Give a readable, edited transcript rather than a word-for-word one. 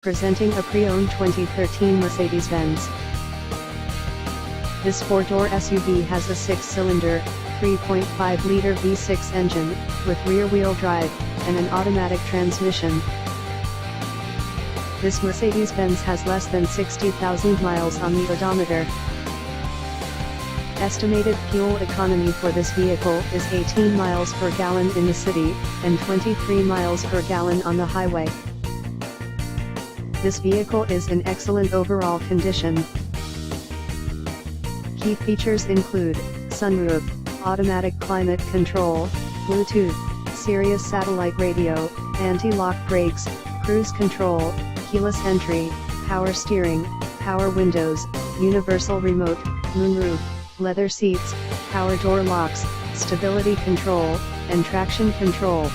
Presenting a pre-owned 2013 Mercedes-Benz. This four-door SUV has a six-cylinder, 3.5-liter V6 engine, with rear-wheel drive, and an automatic transmission. This Mercedes-Benz has less than 60,000 miles on the odometer. Estimated fuel economy for this vehicle is 18 miles per gallon in the city, and 23 miles per gallon on the highway. This vehicle is in excellent overall condition. Key features include sunroof, automatic climate control, Bluetooth, Sirius satellite radio, anti-lock brakes, cruise control, keyless entry, power steering, power windows, universal remote, moonroof, leather seats, power door locks, stability control, and traction control.